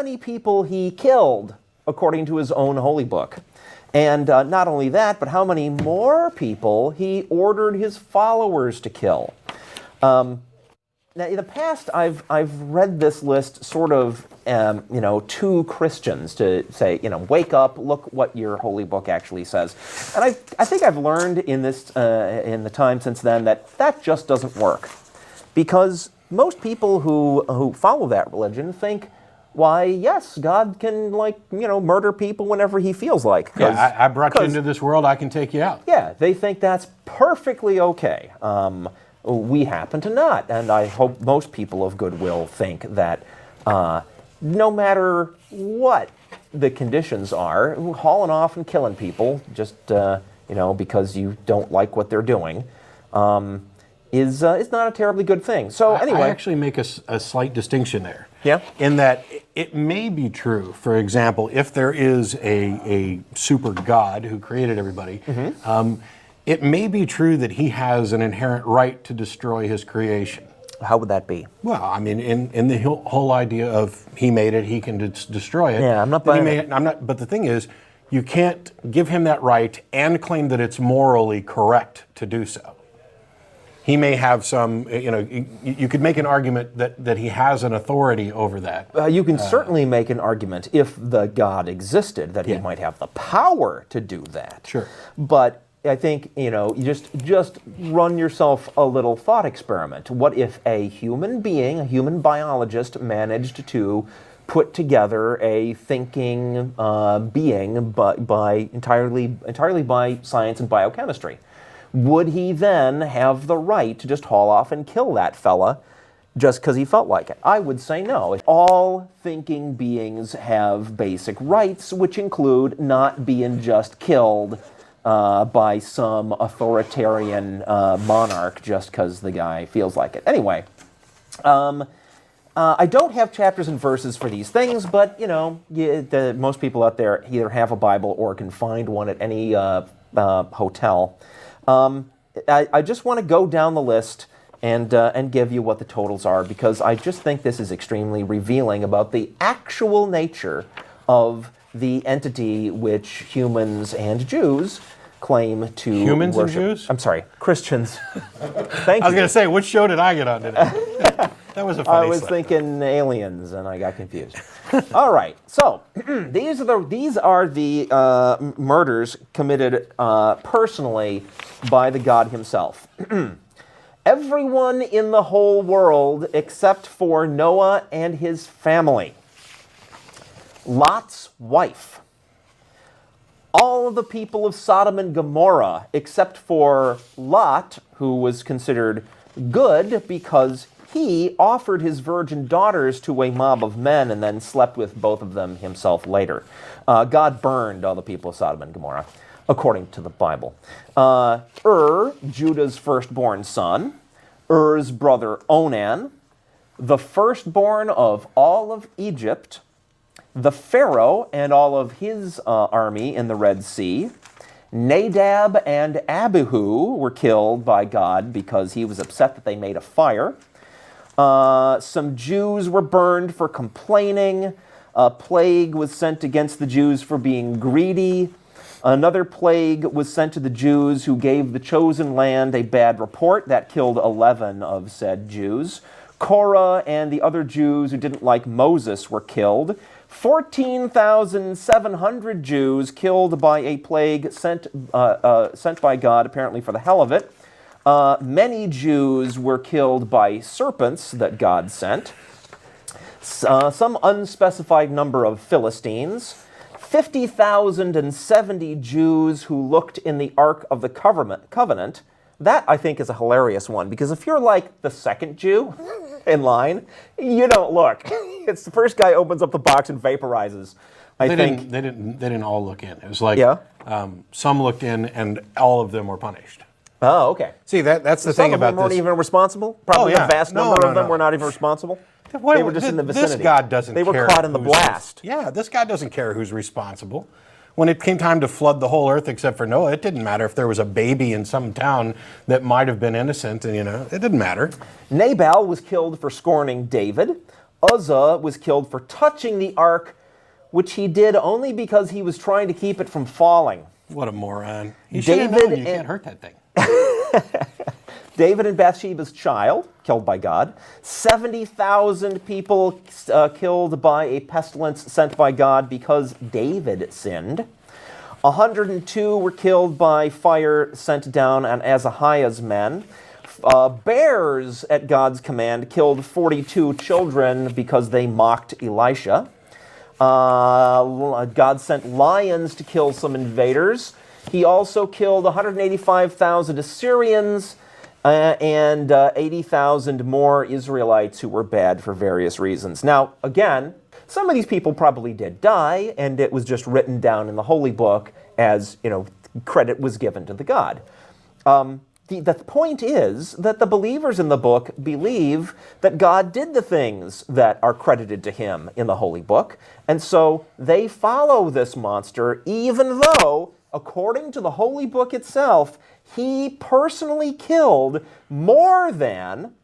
many people he killed according to his own holy book. And not only that, but how many more people he ordered his followers to kill. Now, in the past, I've read this list sort of, to Christians to say, wake up, look what your holy book actually says. And I think I've learned in the time since then that just doesn't work, because most people who follow that religion think, why, yes, God can, murder people whenever he feels like. Yeah, I brought you into this world, I can take you out. Yeah, they think that's perfectly okay. We happen to not, and I hope most people of goodwill think that no matter what the conditions are, hauling off and killing people just because you don't like what they're doing is not a terribly good thing. So anyway, I actually make a slight distinction there. Yeah. In that it may be true, for example, if there is a super God who created everybody. It may be true that he has an inherent right to destroy his creation. How would that be? Well, I mean, in the whole idea of he made it, he can destroy it. Yeah, I'm not buying it. But the thing is, you can't give him that right and claim that it's morally correct to do so. He may have some, you could make an argument that he has an authority over that. You can certainly make an argument, if the God existed, that he might have the power to do that. Sure. But I think, you just run yourself a little thought experiment. What if a human being, a human biologist, managed to put together a thinking being by entirely by science and biochemistry? Would he then have the right to just haul off and kill that fella just because he felt like it? I would say no. All thinking beings have basic rights, which include not being just killed by some authoritarian monarch just because the guy feels like it. Anyway, I don't have chapters and verses for these things, but, most people out there either have a Bible or can find one at any hotel. I just want to go down the list and give you what the totals are, because I just think this is extremely revealing about the actual nature of the entity which humans and Jews claim to Humans worship. and Jews? I'm sorry, Christians. Thank you. I was going to say, which show did I get on today? That was a funny I was slip. thinking aliens, and I got confused. All right, so these are the murders committed personally by the God himself. Everyone in the whole world except for Noah and his family. Lot's wife. All of the people of Sodom and Gomorrah except for Lot, who was considered good because he offered his virgin daughters to a mob of men and then slept with both of them himself later. God burned all the people of Sodom and Gomorrah, according to the Bible. Judah's firstborn son, Er's brother Onan, the firstborn of all of Egypt, the Pharaoh and all of his army in the Red Sea. Nadab and Abihu were killed by God because he was upset that they made a fire. Some Jews were burned for complaining. A plague was sent against the Jews for being greedy. Another plague was sent to the Jews who gave the chosen land a bad report. That killed 11 of said Jews. Korah and the other Jews who didn't like Moses were killed. 14,700 Jews killed by a plague sent by God, apparently for the hell of it. Many Jews were killed by serpents that God sent. Some unspecified number of Philistines. 50,070 Jews who looked in the Ark of the Covenant. That, I think, is a hilarious one, because if you're like the second Jew in line, you don't look. It's the first guy opens up the box and vaporizes. They didn't all look in. It was like some looked in and all of them were punished. Oh, okay. See, that's the thing about Some of them weren't this. even responsible? Probably a vast number of them were not even responsible? They were just in the vicinity. This God doesn't care. They were caught in the blast. Yeah, this God doesn't care who's responsible. When it came time to flood the whole earth except for Noah, it didn't matter if there was a baby in some town that might have been innocent, and it didn't matter. Nabal was killed for scorning David. Uzzah was killed for touching the ark, which he did only because he was trying to keep it from falling. What a moron. You should have known you can't hurt that thing. David and Bathsheba's child, killed by God. 70,000 people killed by a pestilence sent by God because David sinned. 102 were killed by fire sent down on Azahiah's men. Bears, at God's command, killed 42 children because they mocked Elisha. God sent lions to kill some invaders. He also killed 185,000 Assyrians and 80,000 more Israelites who were bad for various reasons. Now, again, some of these people probably did die, and it was just written down in the Holy Book as, credit was given to the God. The point is that the believers in the book believe that God did the things that are credited to him in the Holy Book, and so they follow this monster even though, according to the Holy Book itself, he personally killed more than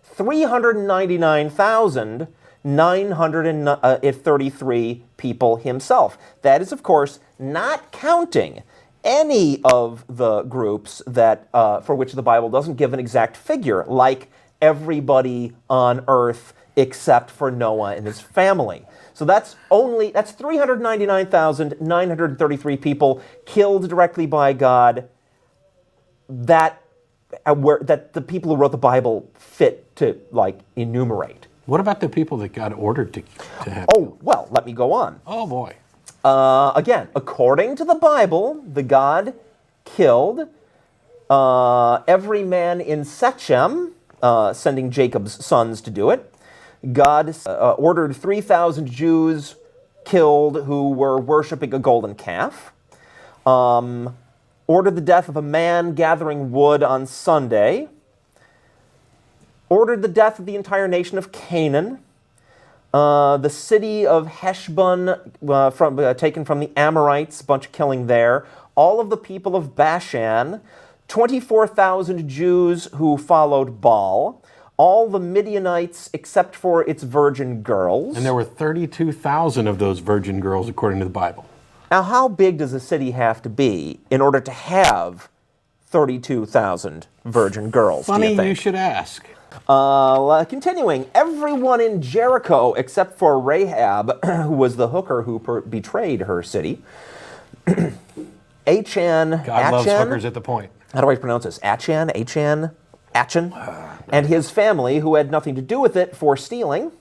399,933 people himself. That is, of course, not counting any of the groups that for which the Bible doesn't give an exact figure, like everybody on earth except for Noah and his family. So that's 399,933 people killed directly by God that the people who wrote the Bible fit to enumerate. What about the people that God ordered to have? Oh, well, let me go on. Oh boy. Again, according to the Bible, the God killed every man in Shechem, sending Jacob's sons to do it. God ordered 3,000 Jews killed who were worshiping a golden calf. Ordered the death of a man gathering wood on Sunday. Ordered the death of the entire nation of Canaan. The city of Heshbon, taken from the Amorites, a bunch of killing there. All of the people of Bashan, 24,000 Jews who followed Baal. All the Midianites except for its virgin girls. And there were 32,000 of those virgin girls according to the Bible. Now, how big does a city have to be in order to have 32,000 virgin girls? Funny do you think? You should ask. Continuing, everyone in Jericho except for Rahab, who was the hooker who betrayed her city. Achan. God loves hookers at the point. How do I pronounce this? Achan? And his family, who had nothing to do with it, for stealing.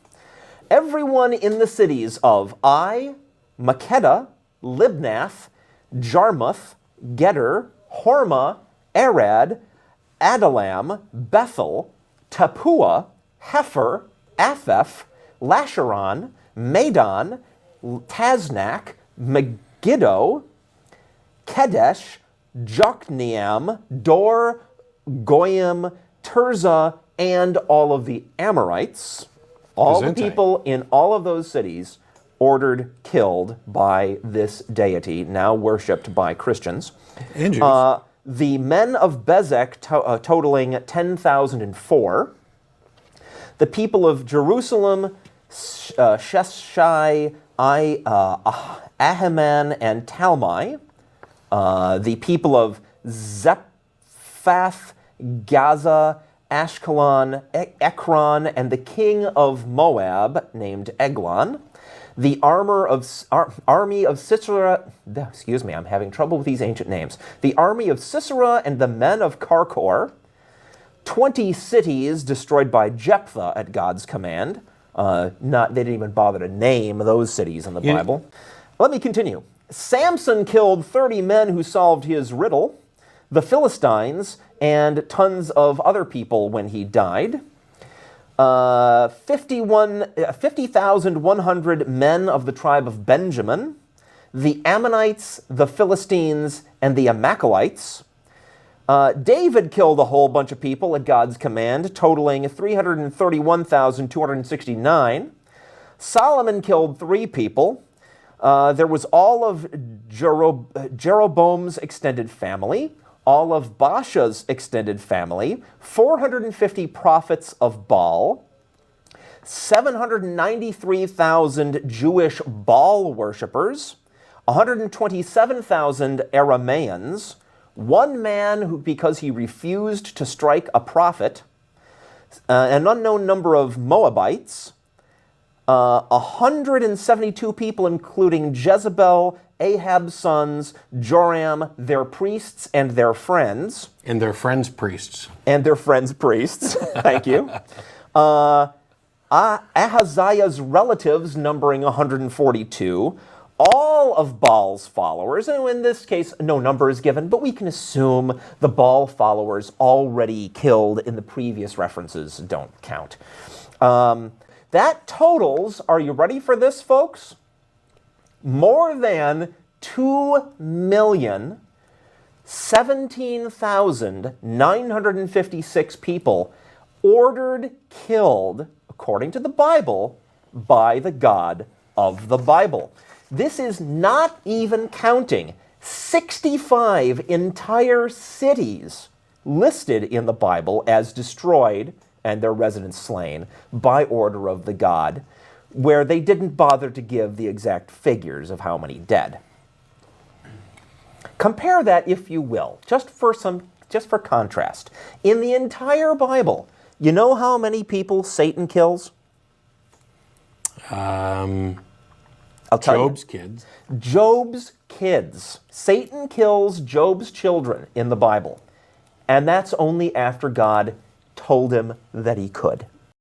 Everyone in the cities of Ai, Makkedah, Libnath, Jarmuth, Gedor, Hormah, Arad, Adullam, Bethel, Tappuah, Hepher, Apheth, Lasharon, Madon, Taznak, Megiddo, Kedesh, Jokneam, Dor, Goyim, Tirzah, and all of the Amorites. All the people in all of those cities ordered killed by this deity, now worshipped by Christians. And Jews. The men of Bezek, totaling 10,004. The people of Jerusalem, Sheshai, Ahiman, and Talmai. The people of Zephath, Gaza, Ashkelon, Ekron, and the king of Moab, named Eglon. The army of Sisera, excuse me, I'm having trouble with these ancient names. The army of Sisera and the men of Karkor. 20 cities destroyed by Jephthah at God's command. They didn't even bother to name those cities in the Bible. Let me continue. Samson killed 30 men who solved his riddle. The Philistines and tons of other people when he died. 50,100 men of the tribe of Benjamin, the Ammonites, the Philistines, and the Amalekites. David killed a whole bunch of people at God's command, totaling 331,269. Solomon killed 3 people. There was all of Jeroboam's extended family, all of Baasha's extended family, 450 prophets of Baal, 793,000 Jewish Baal worshippers, 127,000 Arameans, one man who, because he refused to strike a prophet, an unknown number of Moabites, 172 people, including Jezebel, Ahab's sons, Joram, their priests, and their friends. And their friends' priests. And their friends' priests. Thank you. Ahaziah's relatives, numbering 142. All of Baal's followers, and in this case, no number is given, but we can assume the Baal followers already killed in the previous references don't count. That totals, are you ready for this, folks? More than 2,017,956 people ordered killed, according to the Bible, by the God of the Bible. This is not even counting 65 entire cities listed in the Bible as destroyed and their residents slain by order of the God, where they didn't bother to give the exact figures of how many dead. Compare that, if you will, just for contrast. In the entire Bible, you know how many people Satan kills? Job's kids. Job's kids. Satan kills Job's children in the Bible. And that's only after God told him that he could.